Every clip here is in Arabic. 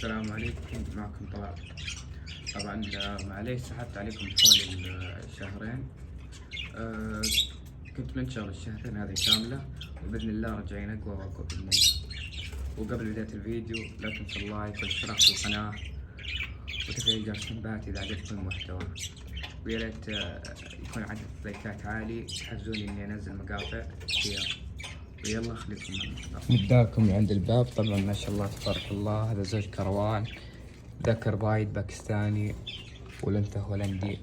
السلام عليكم، معكم طلال. طبعا معليش سحبت عليكم حول الشهرين. آه، كنت منشغل الشهرين هذه كاملة، وبإذن الله راجعين أقوى وأقوى بإذن الله. وقبل بداية الفيديو لا تنسوا اللايك والاشتراك في القناة وتفعيل جرس التنبيهات إذا عجبكم المحتوى، ويا ريت يكون عدد لايكات عالي تحفزوني إني أنزل مقاطع كثير. ويلا خليكم نبداكم عند الباب. طبعا ما شاء الله تبارك الله، هذا زوج كروان، ذكر بايد باكستاني والانثى هولندي.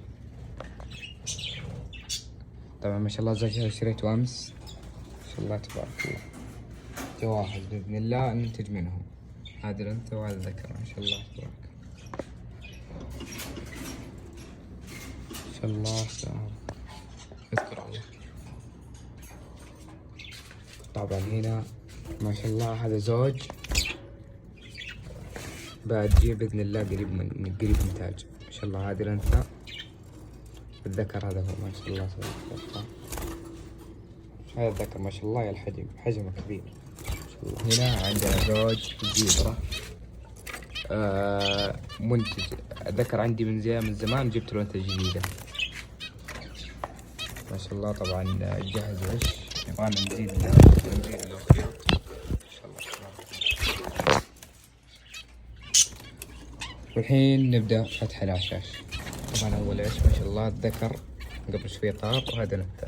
طبعا ما شاء الله زوجها شريته امس، ما شاء الله تبارك الله، جواهر باذن الله ننتج منهم. هذا الانثى وهذا الذكر، ما شاء الله تبارك ما شاء الله. اذكر الله. طبعا هنا ما شاء الله هذا زوج بجي باذن الله قريب من قريب انتاج، ما شاء الله. هذه الانثى، الذكر هذا هو ما شاء الله تبارك الله. هذا الذكر ما شاء الله يا الحجم، حجمه كبير ما شاء الله. هنا عندنا زوج زيبرا، منتج. الذكر عندي من زمان، جبت له انثى جديدة ما شاء الله. طبعا جهز وش يبغانا نزيد الخياط ما شاء الله. والحين نبدأ فتح الأعشاش. طبعا أول عش ما شاء الله الذكر قبل شوي طاب، وهذا الأنثى.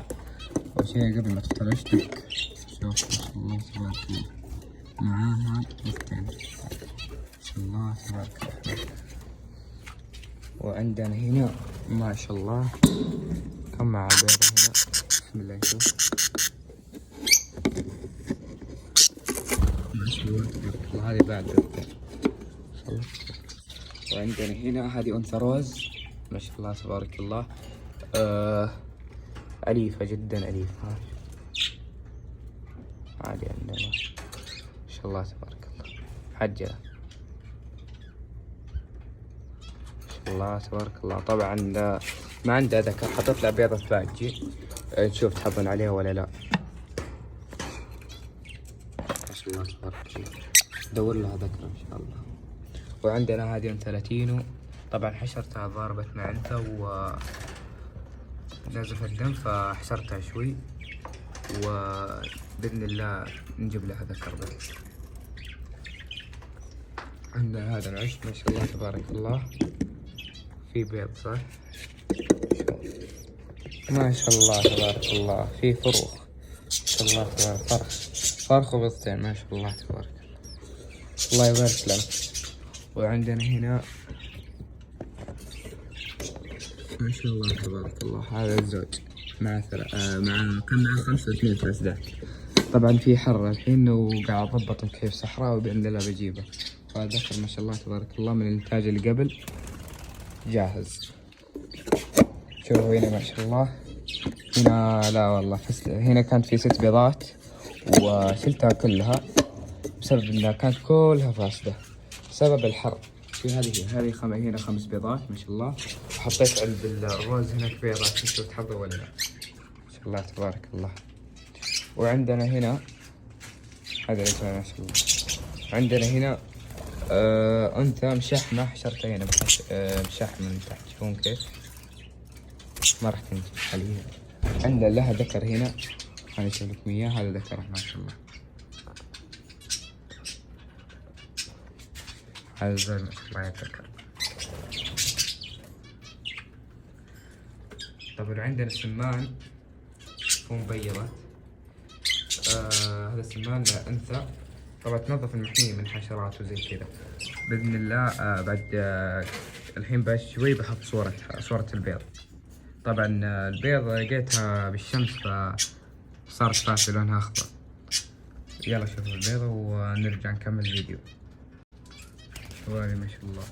أول شيء قبل ما تفتح العش دق، شوف ما شاء الله تبارك الله، معاها بيضتين ما شاء الله تبارك الله. وعندنا هنا ما شاء الله كم مع بيضة هنا، بسم الله نشوف ما شاء الله تبارك الله. هذه بعد بيضتين ما شاء الله. وعندنا هنا هذه أنثى روز ما شاء الله تبارك الله، أليفة جدا أليفة. هذه عندنا ما شاء الله تبارك الله حجة ما شاء الله تبارك الله. طبعا ما عندها ذكر، حطيت لها بيضة باجي، نشوف تحضن عليها ولا لا. ما شاء الله تبارك الله، دور لها ذكر إن شاء الله. وعندنا هذه أنثى لاتينو، طبعا حشرتها ضاربت مع أنثى ونازف الدم فحشرتها شوي، وبإذن الله نجيب لها ذكر بس. عندنا هذا العش ما شاء الله تبارك الله، في بيض صح ما شاء الله تبارك الله، في فروخ ما شاء الله تبارك، فرخ وبيضتين ما شاء الله تبارك الله، الله يبارك لنا. وعندنا هنا ما شاء الله تبارك الله هذا الزوج مع مع 5 فاسدات. طبعا في حر الحين وقاعد اضبط كيف صحراء، وبإذن الله بجيبه. وهذا ذكر ما شاء الله تبارك الله من الانتاج اللي قبل جاهز. شوفوا هنا ما شاء الله. هنا لا والله هنا كانت في 6 بيضات وشلتها كلها بسبب انها كانت كلها فاسدة بسبب الحر. في هذه هنا 5 بيضات ما شاء الله، وحطيت عند الروز هنا بيضات، شوف تحضر ولا لا ما شاء الله تبارك الله. وعندنا هنا هذا ما شاء الله. عندنا هنا انثى مشحمة، حشرتها هنا مشحمة من تحت، شوفون كيف ما راح تنتج حاليا. عندنا لها ذكر هنا، انا اشوف لكم اياه، هذا ذكره ما شاء الله. هذا زي ما شاء الله يذكر. طبعا عندنا سمان مبيضة، هذا السمان انثى. طبعا تنظف المحمية من حشرات وزي كذا بإذن الله. بعد الحين بس شوي بحط صورة البيض. طبعا البيض لقيتها بالشمس فصارت فاتحة لونها أخضر. يلا شوفوا البيضة ونرجع نكمل الفيديو. شوالي ما شاء الله.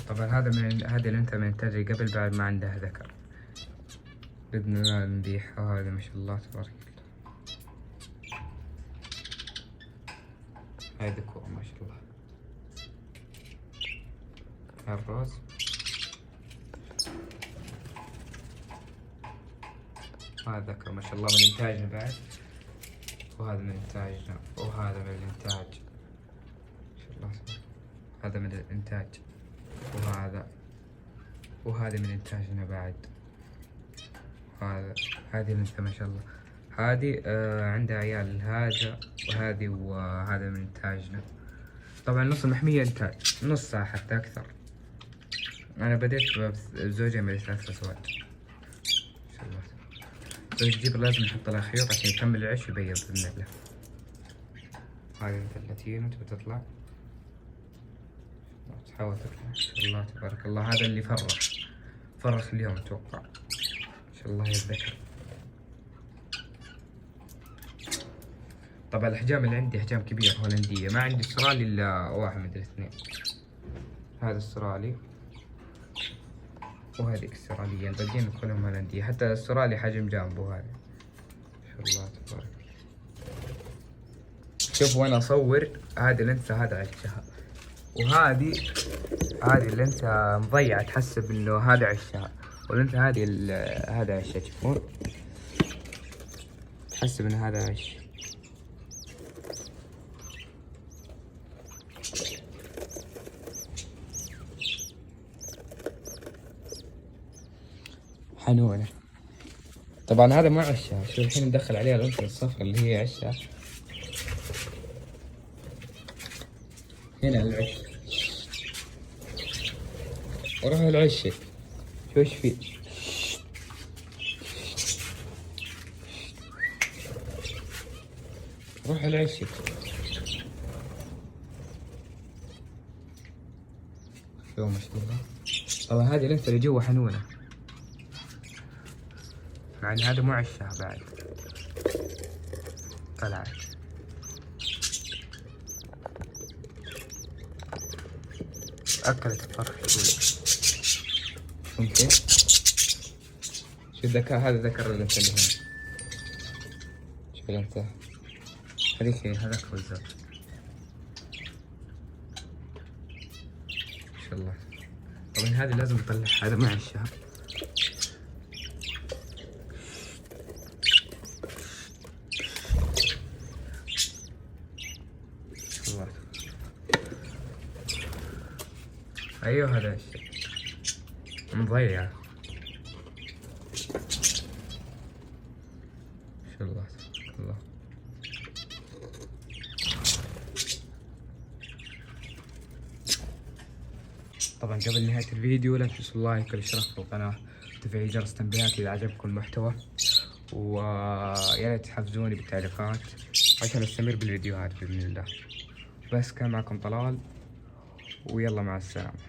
طبعا هذه الأنثى من إنتاج قبل بعد ما عندها ذكر، بإذن الله نبيعها. هذا ما شاء الله تبارك الله، هاي ذكور ما شاء الله. الروز هذا ذكر ما شاء الله من إنتاجنا بعد، وهذا من إنتاجنا، وهذا من الإنتاج هذا من الإنتاج، وهذا من إنتاجنا بعد. هذه الأنثى ما شاء الله، هذه عندها عيال هذا وهذه، وهذا من إنتاجنا. طبعا نص المحمية إنتاج، نص ساعة حتى أكثر. أنا بديت بزوجين من 3 أزواج إن شاء الله. بس تجيب لازم نحط لها خيوط عشان يكمل العش يبيض بإذن الله. هذه مثلتين تبي تطلع، تحاول تطلع ما شاء الله تبارك الله. هذا اللي فرخ اليوم أتوقع ما شاء الله يتذكر. طبعا الأحجام اللي عندي أحجام كبيرة هولندية، ما عندي استرالي إلا واحد من الاثنين. هذا استرالي وهذيك استرالية، الباقيين كلهم هولندية. حتى الاسترالي حجم جامبو هذا ما شاء الله تبارك. شوف وانا اصور هذه الانثى هذا عشها، وهذه الانثى مضيعة تحسب انه هذا عشها، والانثى هذا عشها. تشوفون تحسب انه هذا عش. حنونة. طبعا هذا مو عشها، شوف الحين ندخل عليها الانثى الصفراء اللي هي عشها. هنا العش، وروح العش شوف ايش فيه. روح العش. شوف ما شاء الله. طبعا هذه الانثى اللي جوا حنونة، مع ان هذا مو عشها بعد. طلعت أكلت الفرخ الأولى. ممكن شو الذكاء هذا؟ ذكر الأنثى اللي هنا. شوف الأنثى هذيك، هذاك هو الزوج ما شاء الله. طبعا هذه لازم نطلعها، هذا ما عشها. ايوه هذا الشيء مضيع ما شاء الله تبارك الله. طبعا قبل نهاية الفيديو لا تنسوا اللايك والاشتراك في القناة وتفعيل جرس التنبيهات إذا عجبكم المحتوى، ويا ريت تحفزوني بالتعليقات عشان استمر بالفيديوهات بإذن الله. بس كان معكم طلال، ويلا مع السلامة.